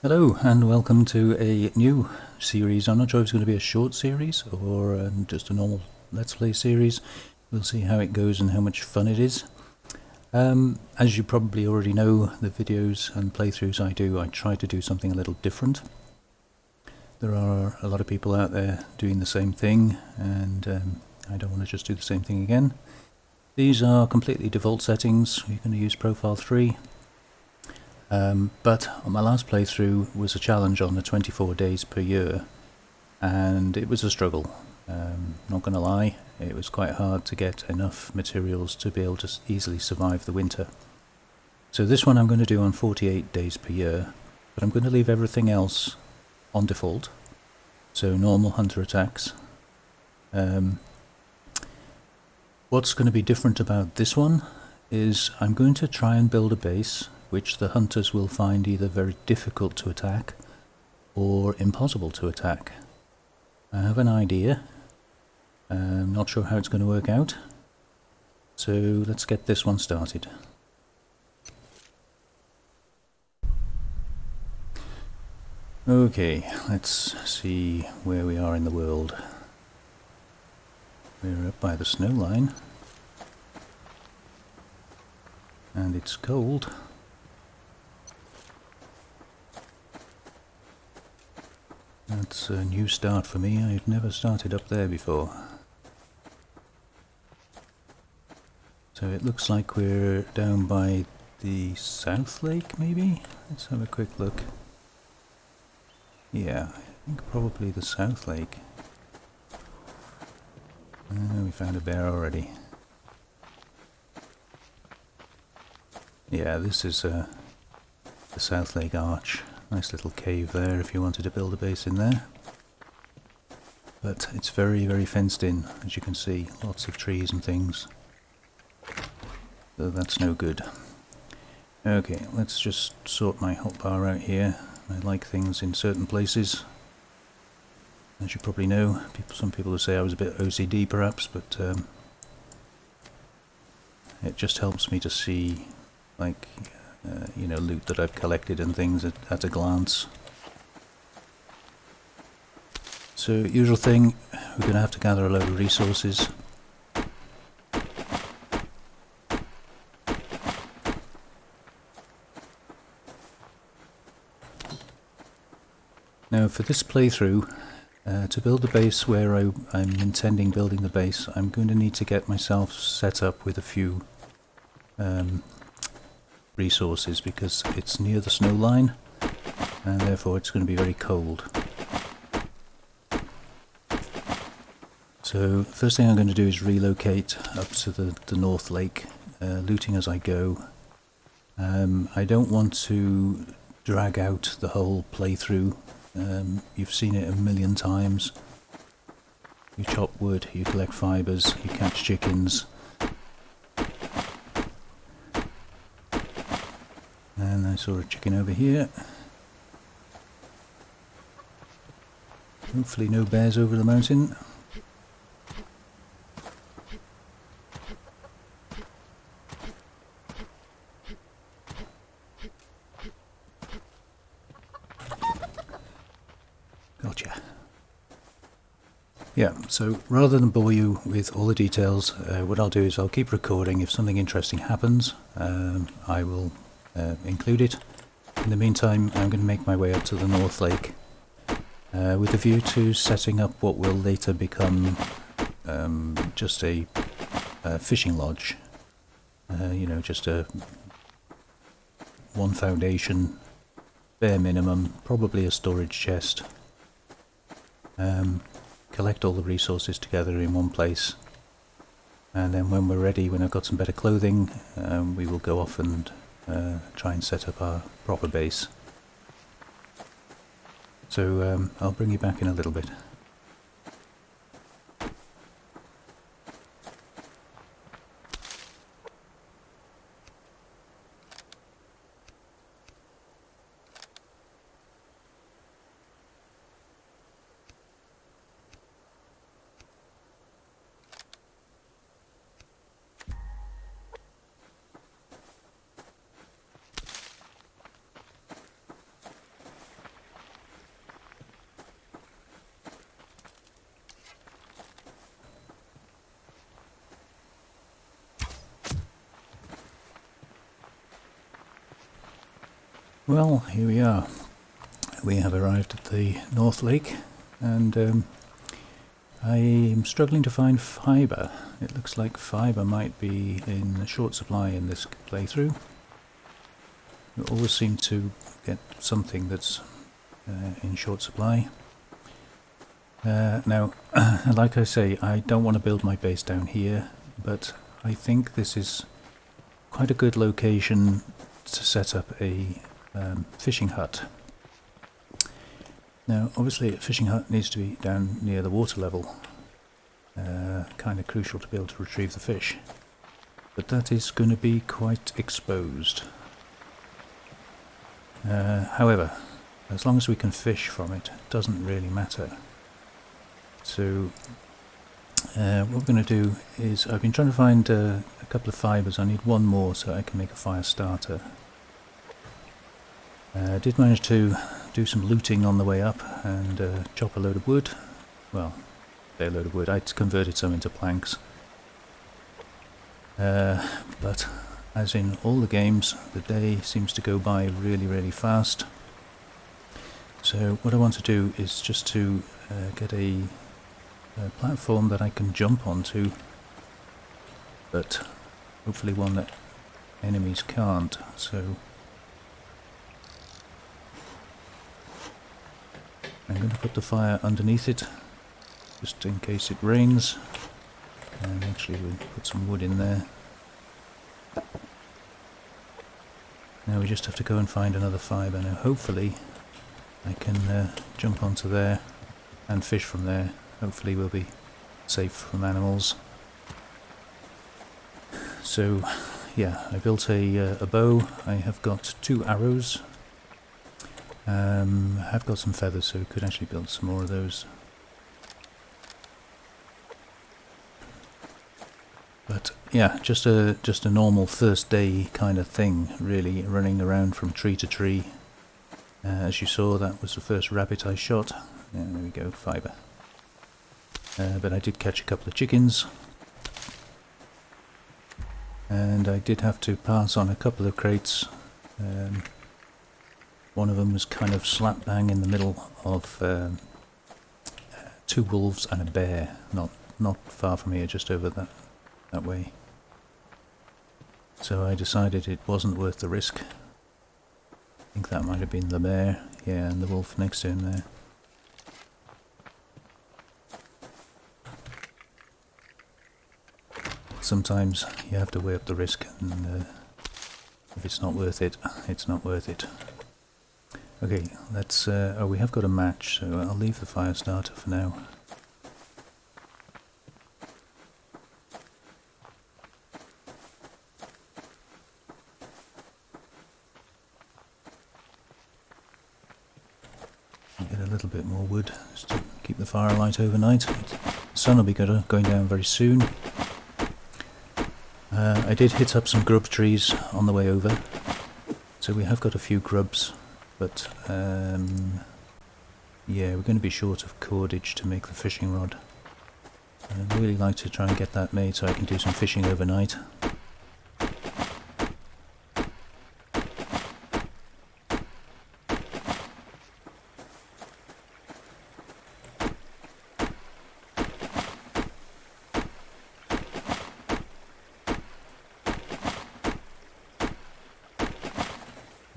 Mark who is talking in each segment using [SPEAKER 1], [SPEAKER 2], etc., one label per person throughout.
[SPEAKER 1] Hello and welcome to a new series. I'm not sure if it's going to be a short series or just a normal Let's Play series. We'll see how it goes and how much fun it is. As you probably already know, the videos and playthroughs I do, I try to do something a little different. There are a lot of people out there doing the same thing, and I don't want to just do the same thing again. These are completely default settings. We're going to use Profile 3. But my last playthrough was a challenge on the 24 days per year, and it was a struggle. Not going to lie, it was quite hard to get enough materials to be able to easily survive the winter. So this one I'm going to do on 48 days per year, but I'm going to leave everything else on default, so normal hunter attacks. What's going to be different about this one is I'm going to try and build a base which the hunters will find either very difficult to attack or impossible to attack. I have an idea. I'm not sure how it's going to work out, so let's get this one started. Okay, let's see where we are in the world. We're up by the snow line, and it's cold. That's a new start for me. I've never started up there before. So it looks like we're down by the South Lake, maybe? Let's have a quick look. Yeah, I think probably the South Lake. We found a bear already. Yeah, this is the South Lake Arch. Nice little cave there if you wanted to build a base in there. But it's very, very fenced in, as you can see. Lots of trees and things. So that's no good. Okay, let's just sort my hotbar out here. I like things in certain places. As you probably know, some people would say I was a bit OCD perhaps, but it just helps me to see, like, loot that I've collected and things at a glance. So, usual thing, we're going to have to gather a load of resources. Now, for this playthrough, to build the base where I'm intending building the base, I'm going to need to get myself set up with a few resources because it's near the snow line and therefore it's going to be very cold. So first thing I'm going to do is relocate up to the North Lake, looting as I go. I don't want to drag out the whole playthrough. You've seen it a million times. You chop wood, you collect fibres, you catch chickens. And I saw a chicken over here. Hopefully no bears over the mountain. Gotcha. Yeah, so rather than bore you with all the details, what I'll do is I'll keep recording. If something interesting happens, I will include it. In the meantime, I'm going to make my way up to the North Lake with a view to setting up what will later become just a fishing lodge. Just a one foundation, bare minimum, probably a storage chest. Collect all the resources together in one place, and then when we're ready, when I've got some better clothing, we will go off and try and set up our proper base. So I'll bring you back in a little bit. Well, here we are. We have arrived at the North Lake, and I am struggling to find fibre. It looks like fibre might be in short supply in this playthrough. You always seem to get something that's in short supply. Now, like I say, I don't want to build my base down here, but I think this is quite a good location to set up a fishing hut. Now, obviously a fishing hut needs to be down near the water level, kind of crucial to be able to retrieve the fish, but that is going to be quite exposed. However, as long as we can fish from it, it doesn't really matter. So what we're going to do is, I've been trying to find a couple of fibres. I need one more so I can make a fire starter. I did manage to do some looting on the way up and chop a load of wood. Well, a load of wood. I'd converted some into planks. But as in all the games, the day seems to go by really, really fast. So what I want to do is just to get a platform that I can jump onto, but hopefully one that enemies can't. So I'm going to put the fire underneath it, just in case it rains, and actually we'll put some wood in there. Now we just have to go and find another fibre. Now hopefully I can jump onto there and fish from there. Hopefully we'll be safe from animals. So yeah, I built a bow. I have got 2 arrows. I've got some feathers, so we could actually build some more of those. But yeah, just a normal first day kind of thing, really, running around from tree to tree. As you saw, that was the first rabbit I shot. Yeah, there we go, fibre. But I did catch a couple of chickens, and I did have to pass on a couple of crates. One of them was kind of slap bang in the middle of 2 wolves and a bear, not far from here, just over that way. So I decided it wasn't worth the risk. I think that might have been the bear, yeah, and the wolf next to him there. Sometimes you have to weigh up the risk, and if it's not worth it, it's not worth it. Okay, let's... oh, we have got a match, so I'll leave the fire starter for now. Get a little bit more wood just to keep the fire alight overnight. The sun will be going down very soon. I did hit up some grub trees on the way over, so we have got a few grubs, but yeah, we're going to be short of cordage to make the fishing rod. I'd really like to try and get that made so I can do some fishing overnight.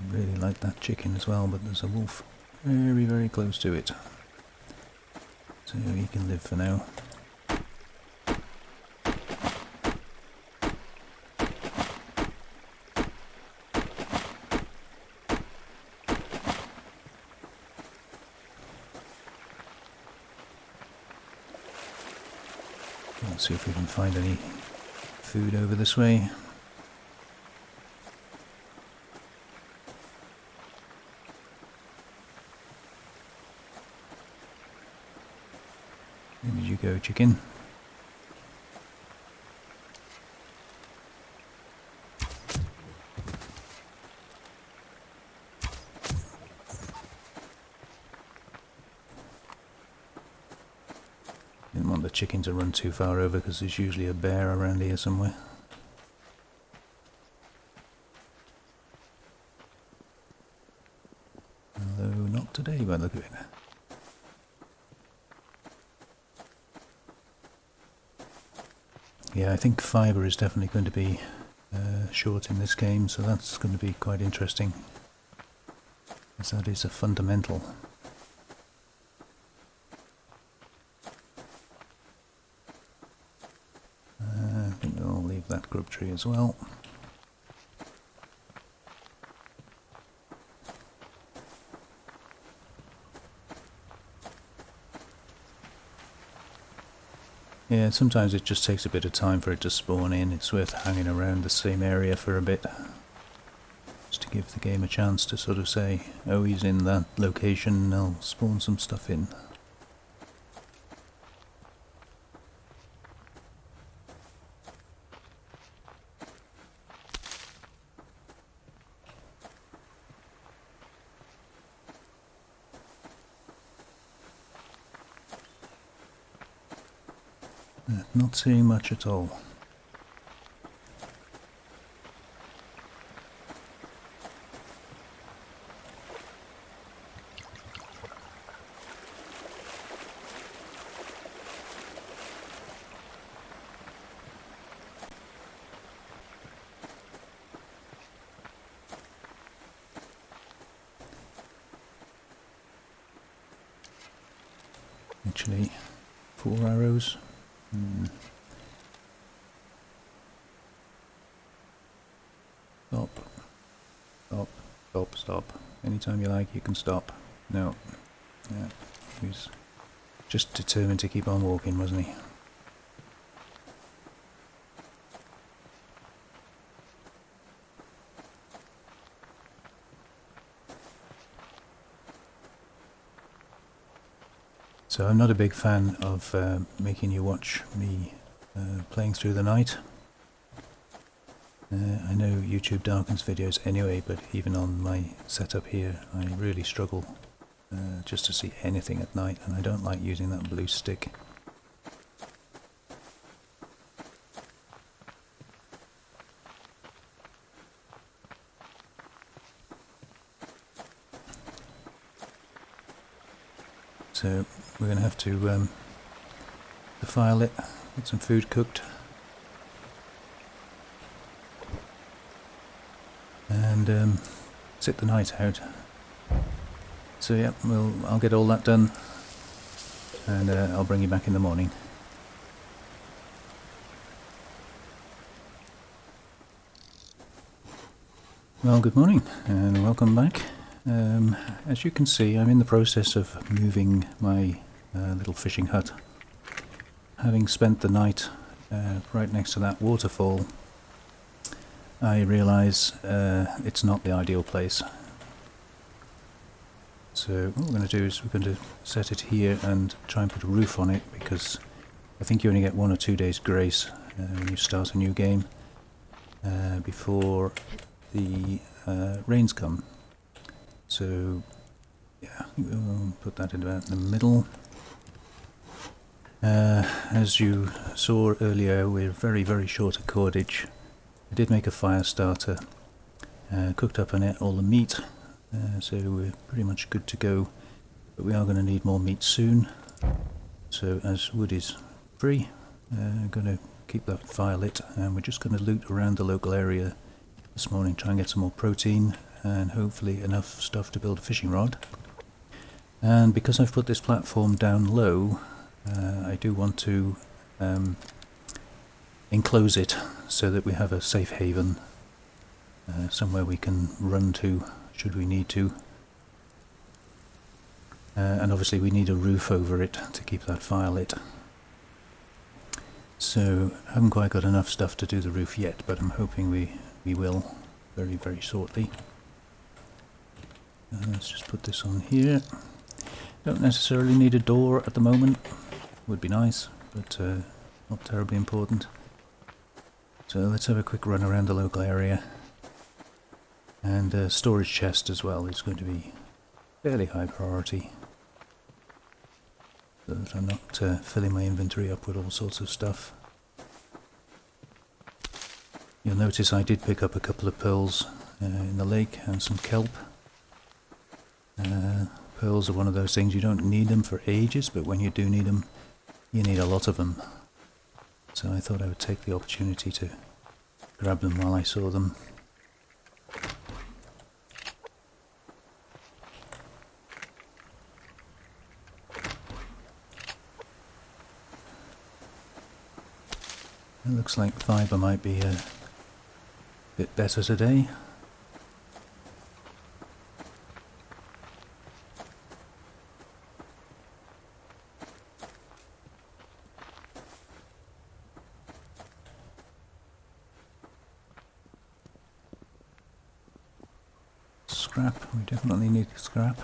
[SPEAKER 1] Really like that chicken as well, but there's a wolf very, very close to it, so he can live for now. Let's see if we can find any food over this way. Where did you go, chicken? Didn't want the chicken to run too far over because there's usually a bear around here somewhere. day by the look of it. Yeah, I think fibre is definitely going to be short in this game, so that's going to be quite interesting, as that is a fundamental. I think we'll leave that grub tree as well. Yeah, sometimes it just takes a bit of time for it to spawn in. It's worth hanging around the same area for a bit, just to give the game a chance to sort of say, oh, he's in that location, I'll spawn some stuff in. Not seeing much at all. Actually, 4 arrows. Stop. Stop. Stop. Stop. Anytime you like, you can stop. No. Yeah. He was just determined to keep on walking, wasn't he? So I'm not a big fan of making you watch me playing through the night. I know YouTube darkens videos anyway, but even on my setup here I really struggle just to see anything at night, and I don't like using that blue stick. So we're going to have to the fire lit, get some food cooked, and sit the night out. So yeah, I'll get all that done, and I'll bring you back in the morning. Well, good morning and welcome back. As you can see, I'm in the process of moving my little fishing hut. Having spent the night right next to that waterfall, I realise it's not the ideal place. So what we're going to do is we're going to set it here and try and put a roof on it, because I think you only get 1 or 2 days grace when you start a new game before the rains come. So yeah, we'll put that in about the middle. As you saw earlier, we're very, very short of cordage. I did make a fire starter, cooked up on it all the meat, so we're pretty much good to go, but we are going to need more meat soon. So as wood is free, I'm going to keep that fire lit, and we're just going to loot around the local area this morning, try and get some more protein and hopefully enough stuff to build a fishing rod. And because I've put this platform down low, I do want to enclose it so that we have a safe haven, somewhere we can run to should we need to. And obviously we need a roof over it to keep that fire lit. So I haven't quite got enough stuff to do the roof yet, but I'm hoping we will very, very shortly. Let's just put this on here. Don't necessarily need a door at the moment. Would be nice, but not terribly important. So let's have a quick run around the local area. And a storage chest as well is going to be fairly high priority, so that I'm not filling my inventory up with all sorts of stuff. You'll notice I did pick up a couple of pearls in the lake and some kelp. Pearls are one of those things, you don't need them for ages, but when you do need them, you need a lot of them. So I thought I would take the opportunity to grab them while I saw them. It looks like fibre might be a bit better today. Scrap, we definitely need scrap.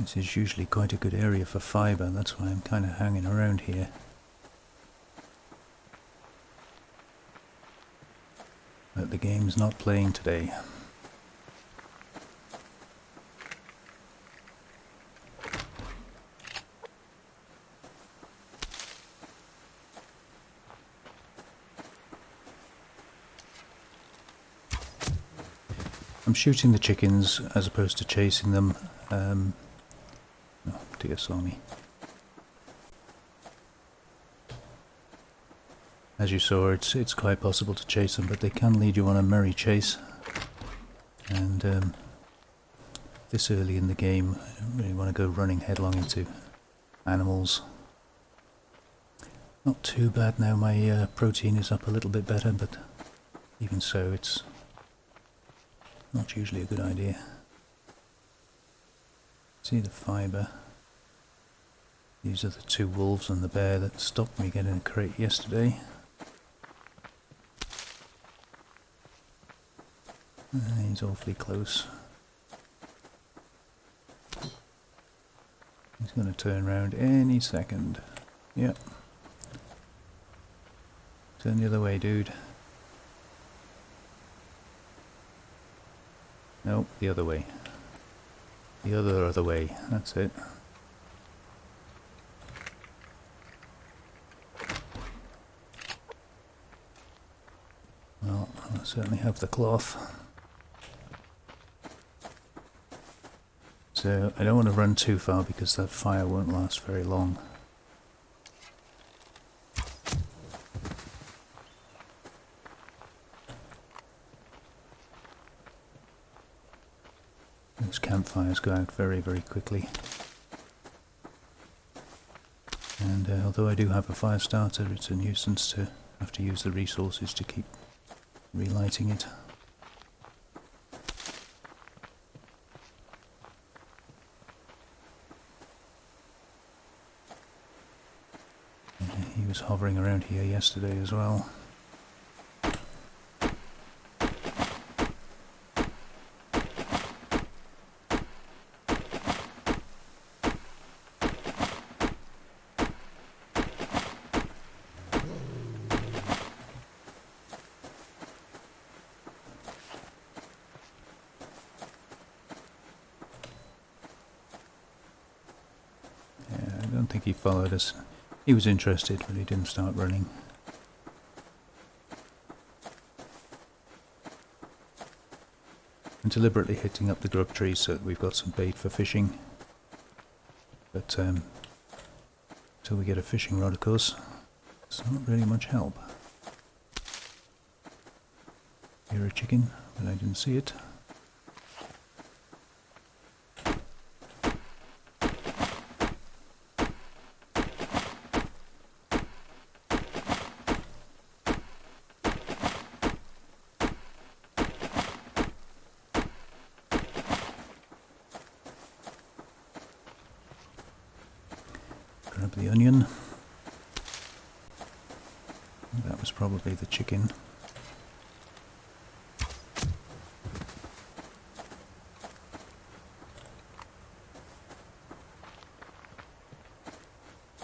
[SPEAKER 1] This is usually quite a good area for fibre, that's why I'm kind of hanging around here. But the game's not playing today. I'm shooting the chickens as opposed to chasing them. Oh dear, saw me. As you saw, it's quite possible to chase them, but they can lead you on a merry chase. And this early in the game, I don't really want to go running headlong into animals. Not too bad now, my protein is up a little bit better, but even so, it's not usually a good idea. See the fibre. These are the two wolves and the bear that stopped me getting a crate yesterday. He's awfully close. He's going to turn around any second. Yep. Turn the other way, dude. Nope, the other way. The other way, that's it. Well, I certainly have the cloth. So I don't want to run too far because that fire won't last very long. Those campfires go out very, very quickly. And although I do have a fire starter, it's a nuisance to have to use the resources to keep relighting it. He was hovering around here yesterday as well. I don't think he followed us. He was interested, but he didn't start running. I'm deliberately hitting up the grub trees so that we've got some bait for fishing. But until we get a fishing rod, of course, it's not really much help. Hear a chicken, but I didn't see it. Grab the onion. That was probably the chicken.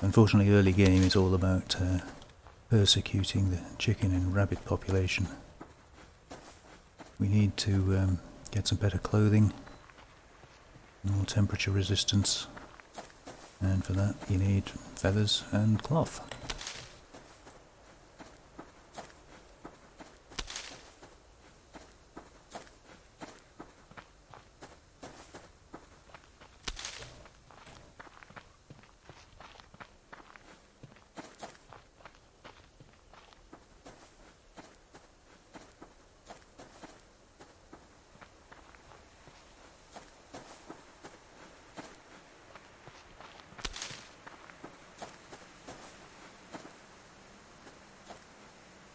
[SPEAKER 1] Unfortunately, early game is all about persecuting the chicken and rabbit population. We need to get some better clothing, more temperature resistance, and for that you need feathers and cloth.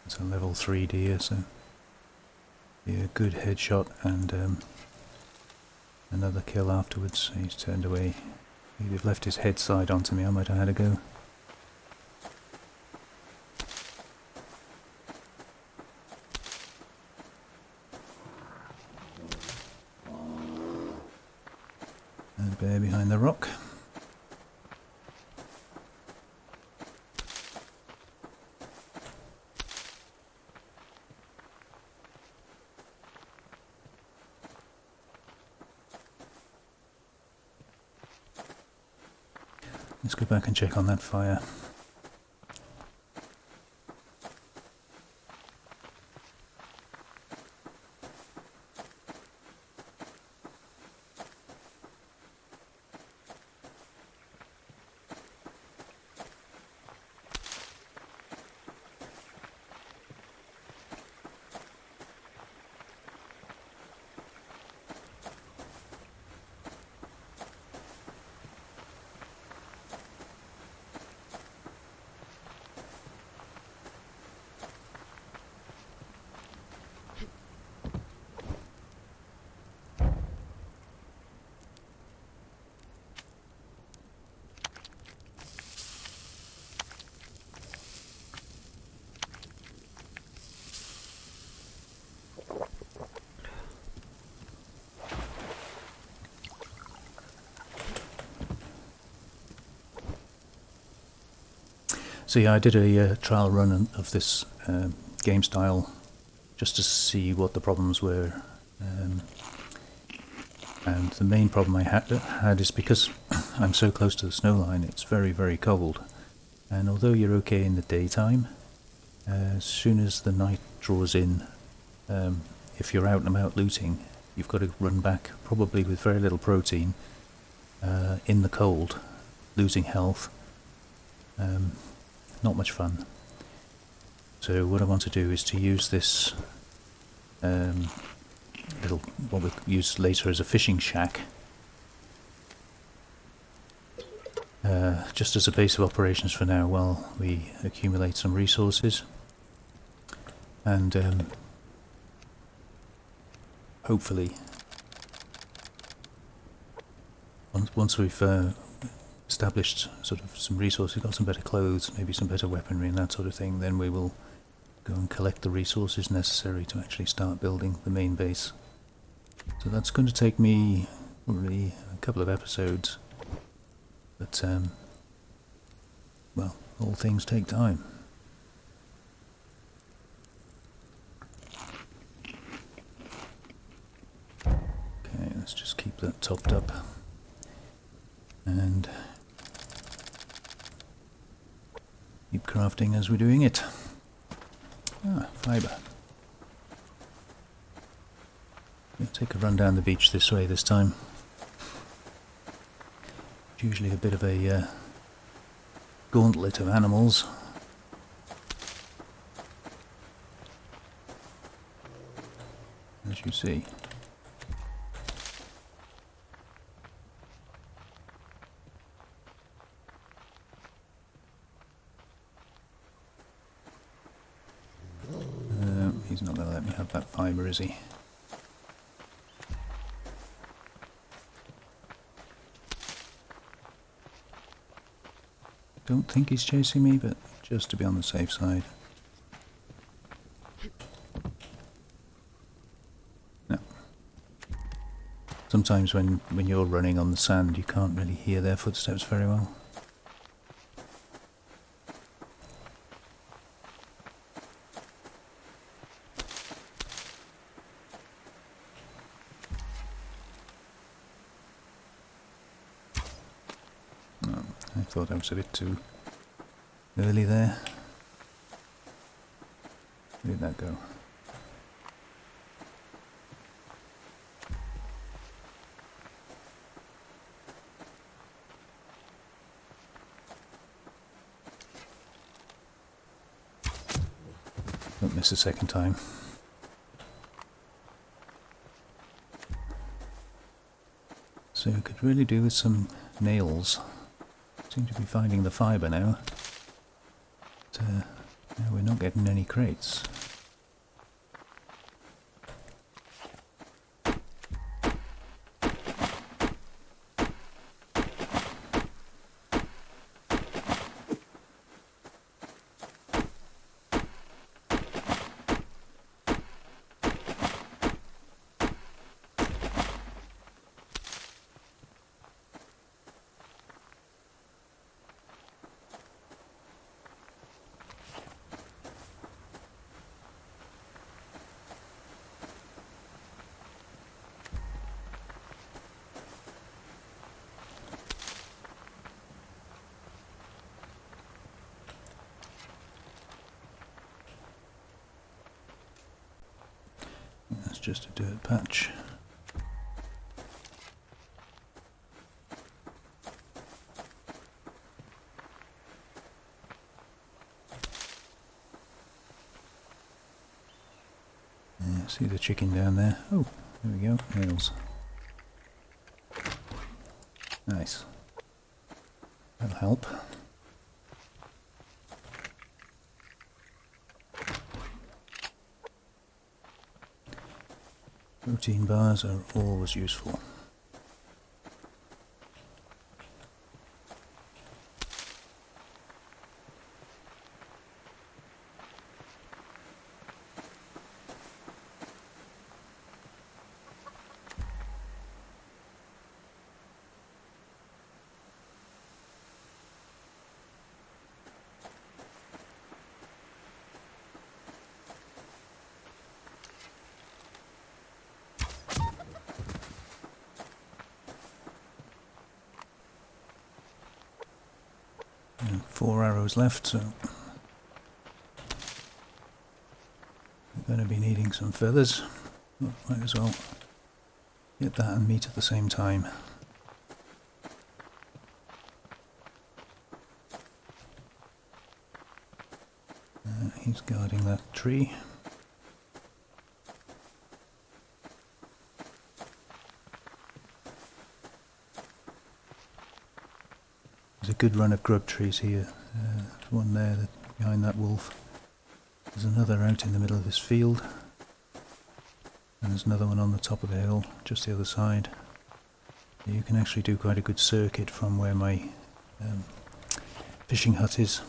[SPEAKER 1] It's a level 3 deer, so be a good headshot and another kill afterwards. He's turned away. He'd have left his head side onto me, I might have had a go. And a bear behind the rock. Let's go back and check on that fire. So yeah, I did a trial run of this game style just to see what the problems were, and the main problem I had is because I'm so close to the snow line, it's very, very cold, and although you're okay in the daytime, as soon as the night draws in, if you're out and about looting, you've got to run back, probably with very little protein, in the cold, losing health. Not much fun. So what I want to do is to use this little, what we use later as a fishing shack, just as a base of operations for now while we accumulate some resources, and hopefully once we've established sort of some resources, got some better clothes, maybe some better weaponry and that sort of thing, then we will go and collect the resources necessary to actually start building the main base. So that's going to take me probably a couple of episodes, but well, all things take time. Okay, let's just keep that topped up and keep crafting as we're doing it. Fibre. We'll take a run down the beach this way this time. It's usually a bit of a gauntlet of animals. As you see. He's not going to let me have that fibre, is he? Don't think he's chasing me, but just to be on the safe side. No. Sometimes when you're running on the sand, you can't really hear their footsteps very well. thought I was a bit too early there. Where did that go? Don't miss a second time. So I could really do with some nails. Seem to be finding the fibre now. But no, we're not getting any crates. That's just a dirt patch. Yeah, see the chicken down there? Oh, there we go, nails. Nice. That'll help. Protein bars are always useful. And 4 arrows left, so we're going to be needing some feathers. Oh, might as well get that and meat at the same time. He's guarding that tree. There's a good run of grub trees here. There's one there behind that wolf. There's another out in the middle of this field. And there's another one on the top of the hill, just the other side. You can actually do quite a good circuit from where my fishing hut is.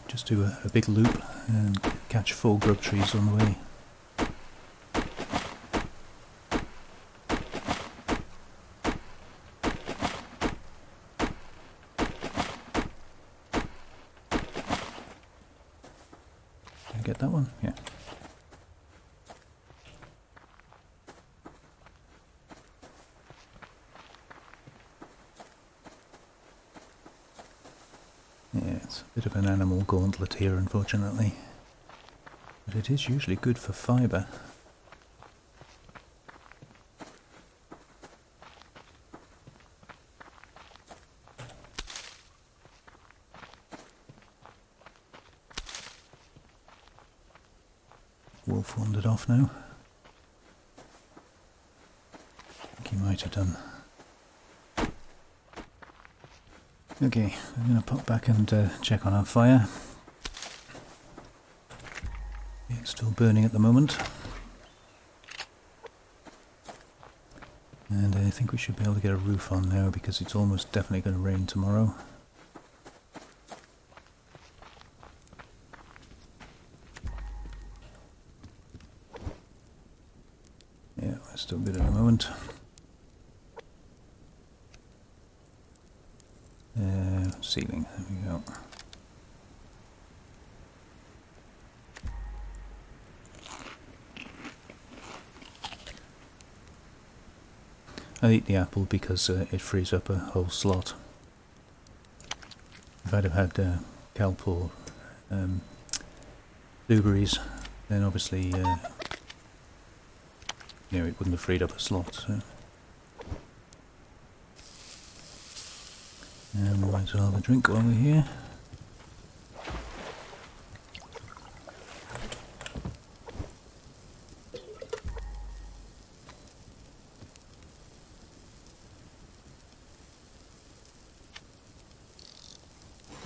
[SPEAKER 1] Just do a big loop and catch 4 grub trees on the way. Did I get that one? Yeah. Yeah, it's a bit of an animal gauntlet here, unfortunately. But it is usually good for fibre. Wolf wandered off now. I think he might have done. Okay, I'm going to pop back and check on our fire. It's still burning at the moment. And I think we should be able to get a roof on now because it's almost definitely going to rain tomorrow. Yeah, we're still good at the moment. Ceiling, there we go. I eat the apple because it frees up a whole slot. if I'd have had kelp or blueberries, then obviously it wouldn't have freed up a slot. So. And we might as well have a drink while we're here.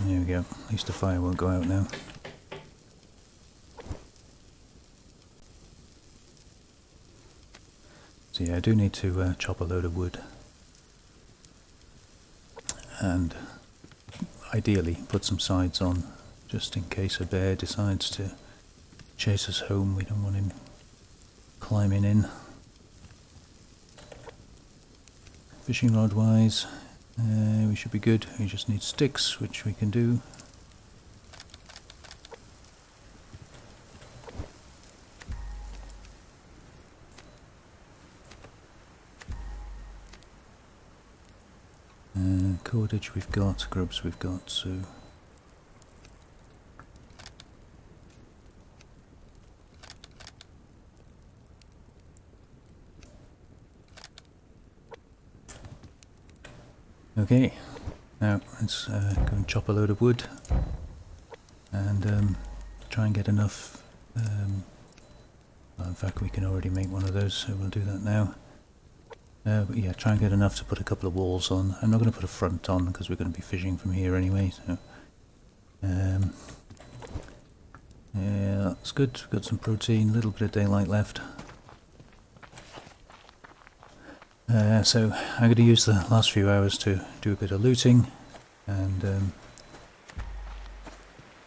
[SPEAKER 1] There we go, at least the fire won't go out now. So yeah, I do need to chop a load of wood. And ideally put some sides on, just in case a bear decides to chase us home. We don't want him climbing in. Fishing rod wise, we should be good. We just need sticks, which we can do. Cordage we've got, grubs we've got, so okay, now let's go and chop a load of wood and try and get enough, well, in fact we can already make one of those, so we'll do that now. But yeah, try and get enough to put a couple of walls on. I'm not going to put a front on because we're going to be fishing from here anyway, so yeah, that's good. We've got some protein, a little bit of daylight left. So I'm going to use the last few hours to do a bit of looting and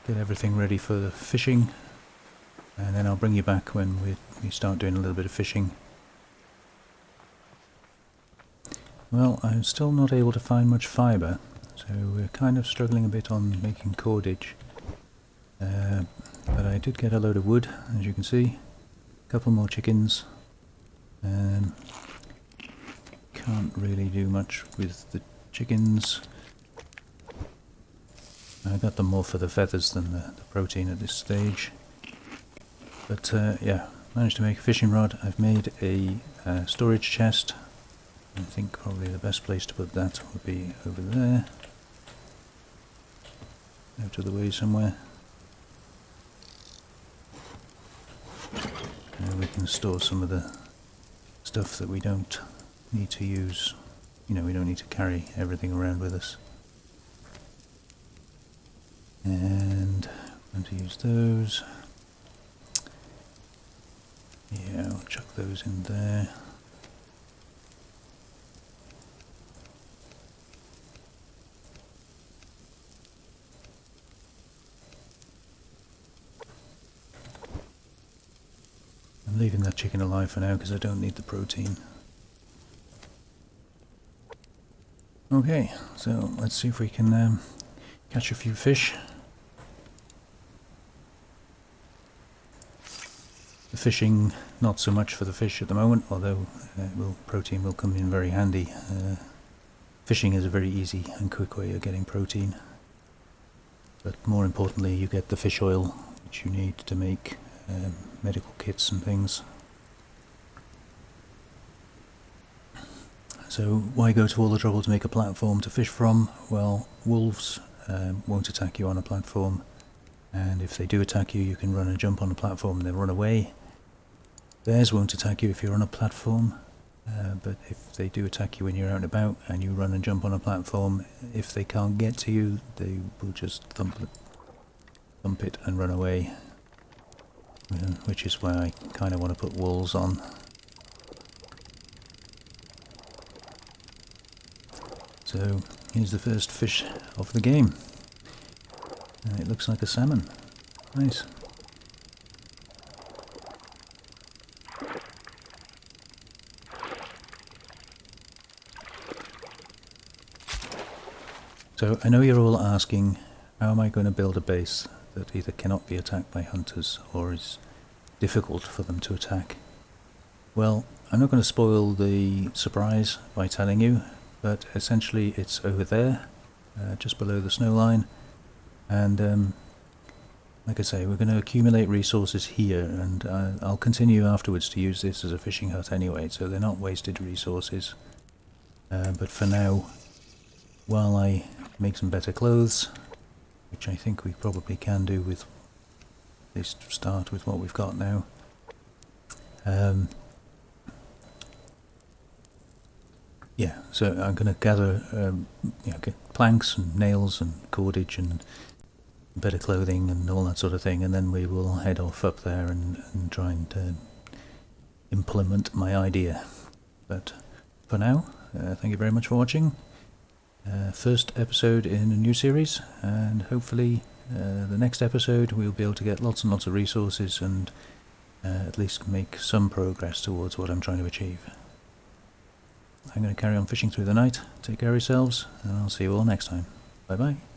[SPEAKER 1] get everything ready for the fishing, and then I'll bring you back when we start doing a little bit of fishing. Well, I'm still not able to find much fibre, so we're kind of struggling a bit on making cordage. But I did get a load of wood, as you can see. A couple more chickens. Can't really do much with the chickens. I got them more for the feathers than the protein at this stage. But yeah, managed to make a fishing rod. I've made a storage chest. I think probably the best place to put that would be over there, out of the way somewhere. We can store some of the stuff that we don't need to use. We don't need to carry everything around with us. And I'm going to use those. Yeah, I'll chuck those in there. I'm leaving that chicken alive for now because I don't need the protein. Okay, so let's see if we can catch a few fish. The fishing, not so much for the fish at the moment, although protein will come in very handy. Fishing is a very easy and quick way of getting protein. But more importantly, you get the fish oil, which you need to make medical kits and things. So why go to all the trouble to make a platform to fish from? Well, wolves won't attack you on a platform, and if they do attack you, you can run and jump on a platform and they'll run away. Bears won't attack you if you're on a platform, but if they do attack you when you're out and about and you run and jump on a platform, if they can't get to you, they will just thump it and run away. Which is why I kind of want to put walls on. So here's the first fish of the game. It looks like a salmon. Nice. So I know you're all asking, how am I going to build a base that either cannot be attacked by hunters or is difficult for them to attack? Well, I'm not going to spoil the surprise by telling you, but essentially it's over there, just below the snow line. And like I say, we're going to accumulate resources here, and I'll continue afterwards to use this as a fishing hut anyway, so they're not wasted resources. But for now, while I make some better clothes, which I think we probably can do with, at least start with what we've got now. Yeah, so I'm going to gather get planks and nails and cordage and better clothing and all that sort of thing, and then we will head off up there and try and implement my idea. But for now, thank you very much for watching. First episode in a new series, and hopefully the next episode we'll be able to get lots and lots of resources and at least make some progress towards what I'm trying to achieve. I'm going to carry on fishing through the night. Take care of yourselves, and I'll see you all next time. Bye bye.